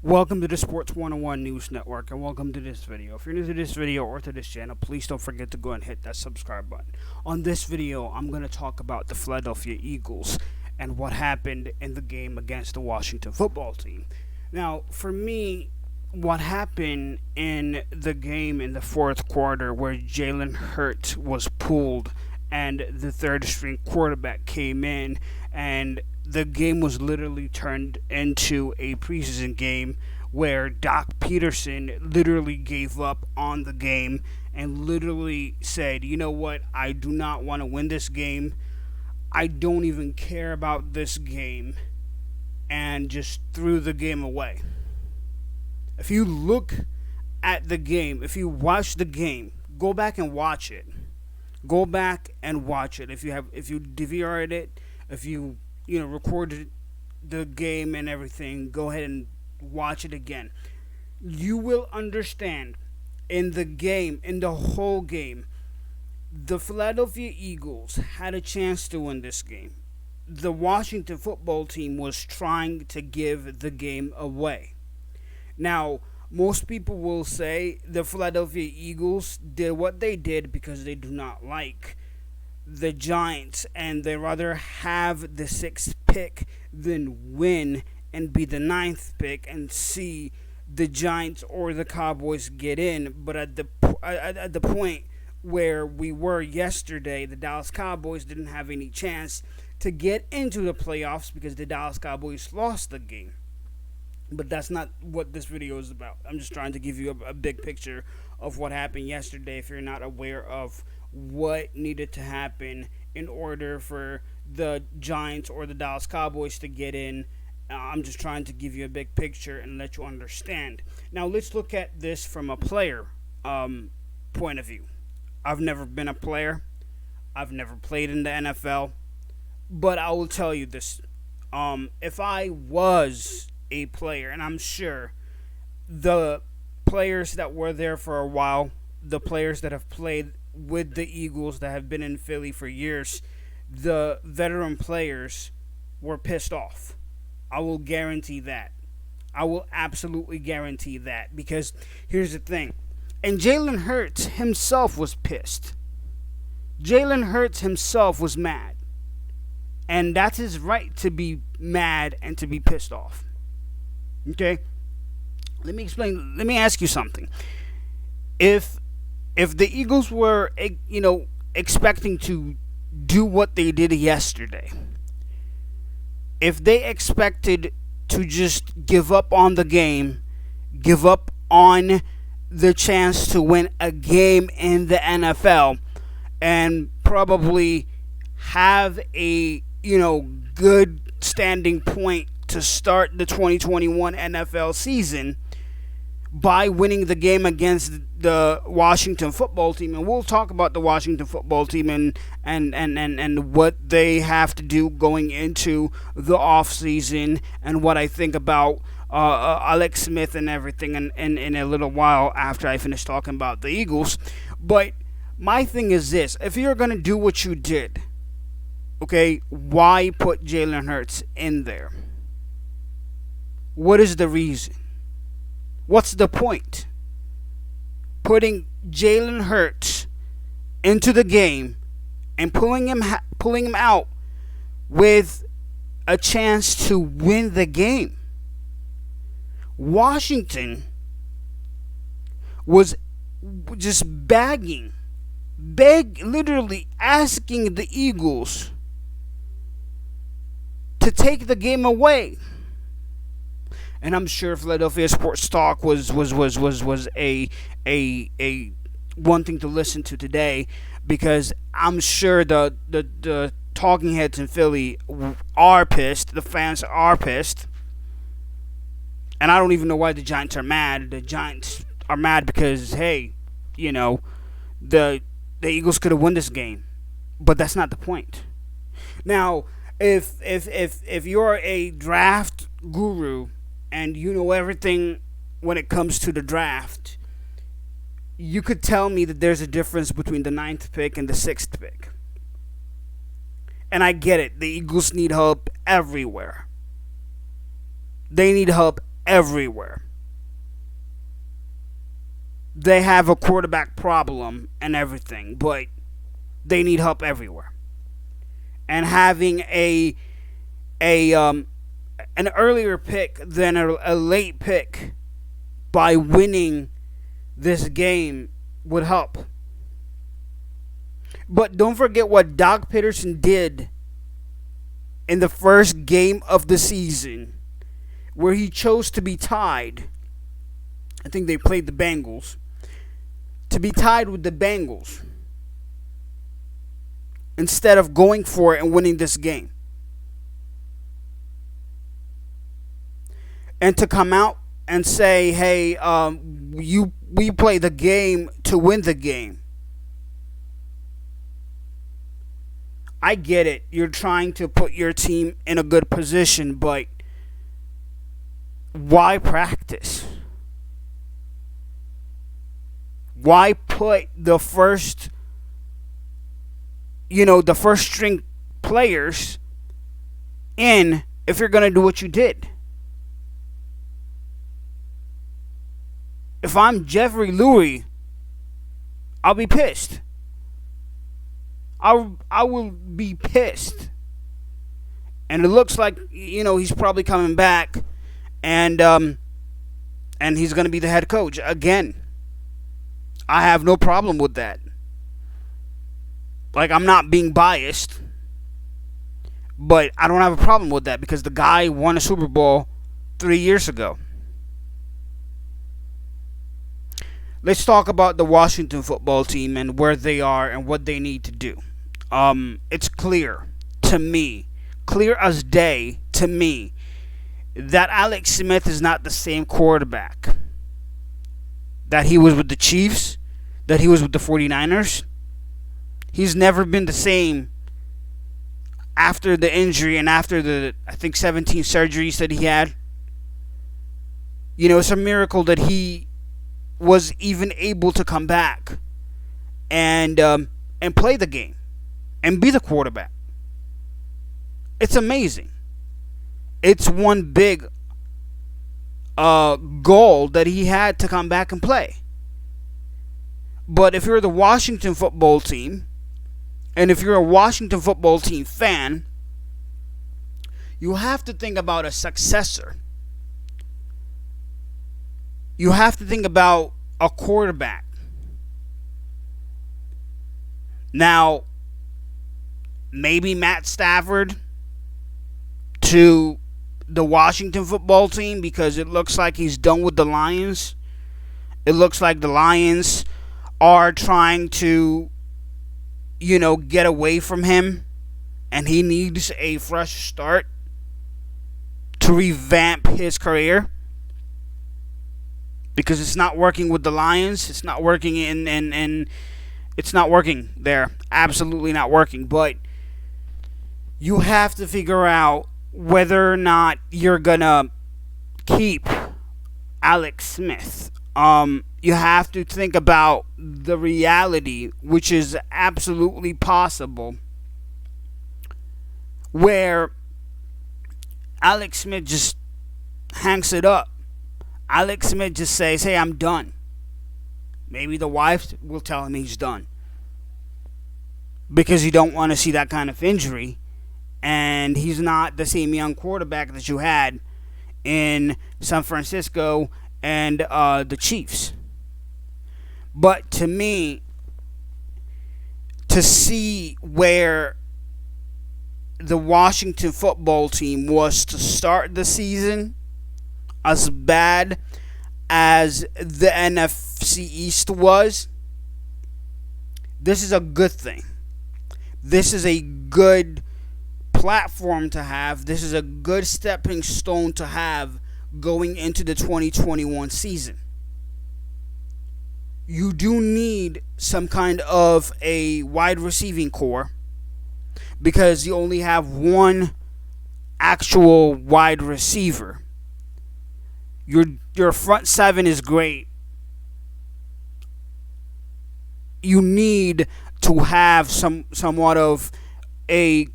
Welcome to the Sports 101 News Network, and welcome to this video. If you're new to this video or to this channel, please don't forget to go and hit that subscribe button. On this video, I'm going to talk about the Philadelphia Eagles and what happened in the game against the Washington football team. Now, for me, what happened in the game in the fourth quarter where Jalen Hurts was pulled and the third string quarterback came in and the game was literally turned into a preseason game where Doc Peterson literally gave up on the game and literally said, you know what, I do not want to win this game. I don't even care about this game, and just threw the game away. If you look at the game, if you watch the game, go back and watch it. Go back and watch it. If you DVR'd it, if you recorded the game and everything, go ahead and watch it again. You will understand in the whole game, the Philadelphia Eagles had a chance to win this game. The Washington football team was trying to give the game away. Now, most people will say the Philadelphia Eagles did what they did because they do not like the Giants and they rather have the sixth pick than win and be the ninth pick and see the Giants or the Cowboys get in. But at the point where we were yesterday, the Dallas Cowboys didn't have any chance to get into the playoffs because the Dallas Cowboys lost the game. But that's not what this video is about. I'm just trying to give you a big picture of what happened yesterday if you're not aware of what needed to happen in order for the Giants or the Dallas Cowboys to get in. I'm just trying to give you a big picture and let you understand. Now, let's look at this from a player point of view. I've never been a player. I've never played in the NFL. But I will tell you this. If I was a player, and I'm sure the players that were there for a while, the players that have played with the Eagles that have been in Philly for years, the veteran players were pissed off. I will guarantee that. I will absolutely guarantee that, because here's the thing. And Jalen Hurts himself was pissed. Jalen Hurts himself was mad. And that's his right to be mad and to be pissed off. Okay? Let me explain. Let me ask you something. If the Eagles were, expecting to do what they did yesterday, if they expected to just give up on the game, give up on the chance to win a game in the NFL, and probably have a, good standing point to start the 2021 NFL season by winning the game against the Washington football team. And we'll talk about the Washington football team and what they have to do going into the offseason and what I think about Alex Smith and everything in a little while after I finish talking about the Eagles. But my thing is this. If you're going to do what you did, okay, why put Jalen Hurts in there? What is the reason? What's the point? Putting Jalen Hurts into the game and pulling him out with a chance to win the game. Washington was just literally asking the Eagles to take the game away. And I'm sure Philadelphia Sports Talk was a one thing to listen to today, because I'm sure the talking heads in Philly are pissed. The fans are pissed. And I don't even know why the Giants are mad. The Giants are mad because, hey, the Eagles could have won this game. But that's not the point. Now, if you're a draft guru and you know everything when it comes to the draft, you could tell me that there's a difference between the ninth pick and the sixth pick. And I get it. The Eagles need help everywhere. They need help everywhere. They have a quarterback problem and everything, but they need help everywhere. And having an earlier pick than a late pick by winning this game would help. But don't forget what Doug Peterson did in the first game of the season, where he chose to be tied. I think they played the Bengals. To be tied with the Bengals instead of going for it and winning this game. And to come out and say, hey, we play the game to win the game. I get it. You're trying to put your team in a good position, but why practice? Why put the first string players in if you're going to do what you did? If I'm Jeffrey Lurie, I'll be pissed. I will be pissed. And it looks like, he's probably coming back and he's going to be the head coach again. I have no problem with that. Like, I'm not being biased, but I don't have a problem with that because the guy won a Super Bowl 3 years ago. Let's talk about the Washington football team and where they are and what they need to do. It's clear to me, clear as day to me, that Alex Smith is not the same quarterback that he was with the Chiefs, that he was with the 49ers. He's never been the same after the injury and after the, I think, 17 surgeries that he had. It's a miracle that he was even able to come back and play the game and be the quarterback. It's amazing. It's one big goal that he had to come back and play. But if you're the Washington football team, and if you're a Washington football team fan, you have to think about a successor. You have to think about a quarterback. Now, maybe Matt Stafford to the Washington football team, because it looks like he's done with the Lions. It looks like the Lions are trying to, get away from him, and he needs a fresh start to revamp his career, because it's not working with the Lions. It's not working in it's not working there. Absolutely not working. But you have to figure out whether or not you're gonna keep Alex Smith. You have to think about the reality, which is absolutely possible, where Alex Smith just hangs it up. Alex Smith just says, hey, I'm done. Maybe the wife will tell him he's done, because you don't want to see that kind of injury, and he's not the same young quarterback that you had in San Francisco and the Chiefs. But to me, to see where the Washington football team was to start the season, as bad as the NFC East was, this is a good thing. This is a good platform to have. This is a good stepping stone to have going into the 2021 season. You do need some kind of a wide receiving core, because you only have one actual wide receiver. Your front seven is great. You need to have somewhat of a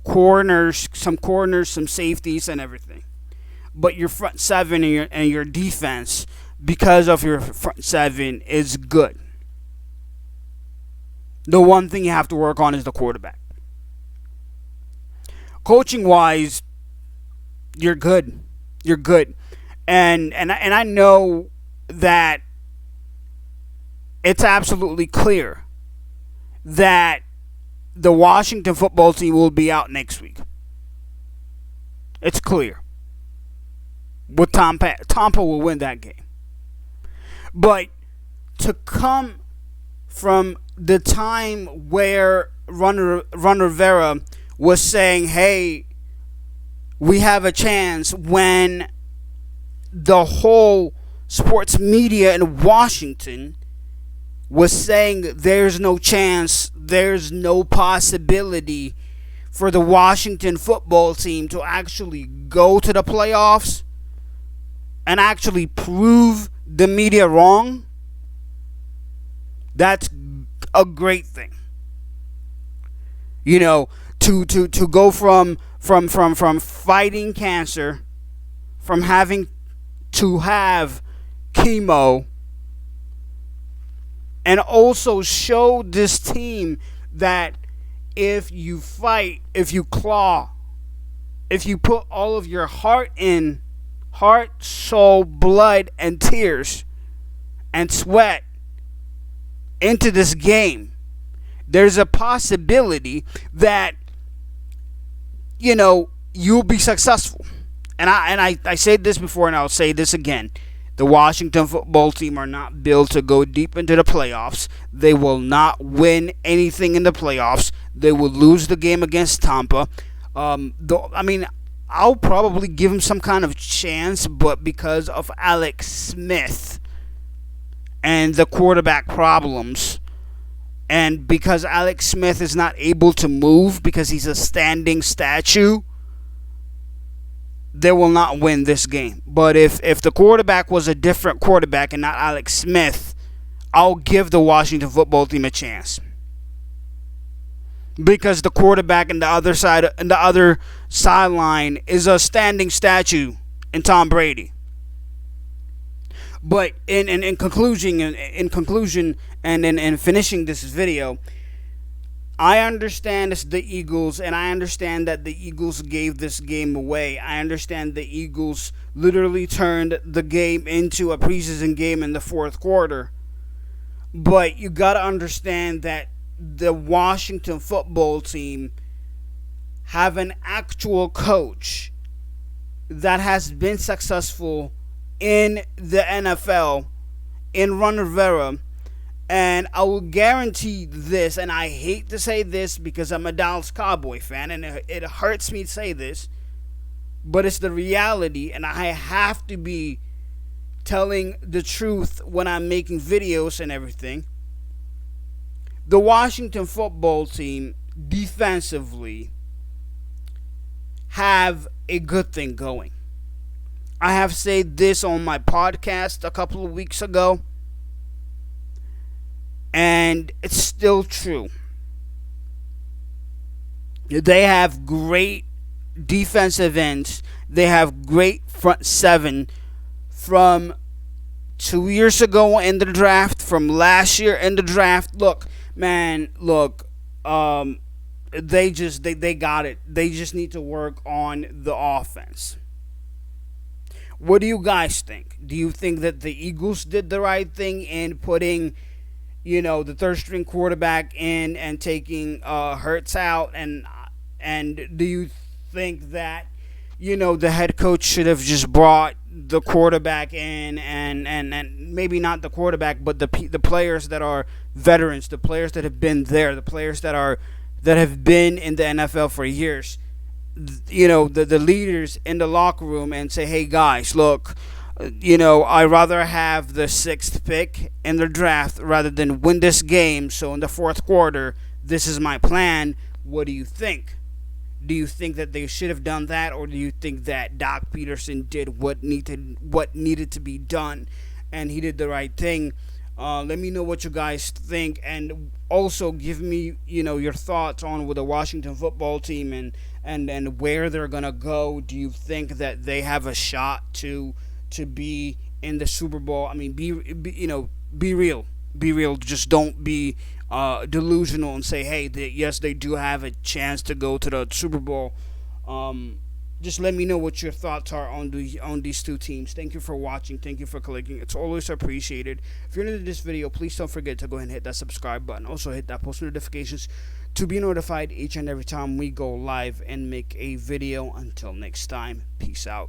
some corners, some safeties, and everything. but your front seven and your defense, because of your front seven, is good. The one thing you have to work on is the quarterback. Coaching wise, you're good. You're good. And I know that it's absolutely clear that the Washington football team will be out next week. It's clear. With Tampa will win that game. But to come from the time where Ron Rivera was saying, hey, we have a chance, when the whole sports media in Washington was saying there's no chance, there's no possibility for the Washington football team to actually go to the playoffs and actually prove the media wrong, that's a great thing. You know, to go from fighting cancer, from having to have chemo, and also show this team that if you fight, if you claw, if you put all of your heart, soul, blood, and tears and sweat into this game, there's a possibility that, you know, you'll be successful. And I said this before, and I'll say this again. The Washington football team are not built to go deep into the playoffs. They will not win anything in the playoffs. They will lose the game against Tampa. I'll probably give them some kind of chance, but because of Alex Smith and the quarterback problems, and because Alex Smith is not able to move because he's a standing statue, they will not win this game. But if the quarterback was a different quarterback and not Alex Smith, I'll give the Washington football team a chance. Because the quarterback in the other sideline is a standing statue in Tom Brady. But in conclusion and in finishing this video, I understand it's the Eagles, and I understand that the Eagles gave this game away. I understand the Eagles literally turned the game into a preseason game in the fourth quarter. But you got to understand that the Washington football team have an actual coach that has been successful in the NFL, in Ron Rivera. And I will guarantee this, and I hate to say this because I'm a Dallas Cowboy fan, and it hurts me to say this, but it's the reality, and I have to be telling the truth when I'm making videos and everything. The Washington football team, defensively, have a good thing going. I have said this on my podcast a couple of weeks ago, and it's still true. They have great defensive ends. They have great front seven from 2 years ago in the draft, from last year in the draft. Look, man, they got it. They just need to work on the offense. What do you guys think? Do you think that the Eagles did the right thing in putting, the third string quarterback in and taking Hurts out? And do you think that, the head coach should have just brought the quarterback in and maybe not the quarterback, but the players that are veterans, the players that have been there, the players that have been in the NFL for years, the leaders in the locker room, and say, hey guys, look, I'd rather have the 6th pick in the draft rather than win this game. So in the fourth quarter, this is my plan. What do you think? Do you think that they should have done that, or do you think that Doc Peterson did what needed to be done, and he did the right thing? Let me know what you guys think, and also give me your thoughts on with the Washington football team and where they're gonna go? Do you think that they have a shot to be in the Super Bowl? I mean, be real, be real. Just don't be delusional and say, hey, yes, they do have a chance to go to the Super Bowl. Just let me know what your thoughts are on these two teams. Thank you for watching. Thank you for clicking. It's always appreciated. If you're new to this video, please don't forget to go ahead and hit that subscribe button. Also hit that post notifications to be notified each and every time we go live and make a video. Until next time, peace out.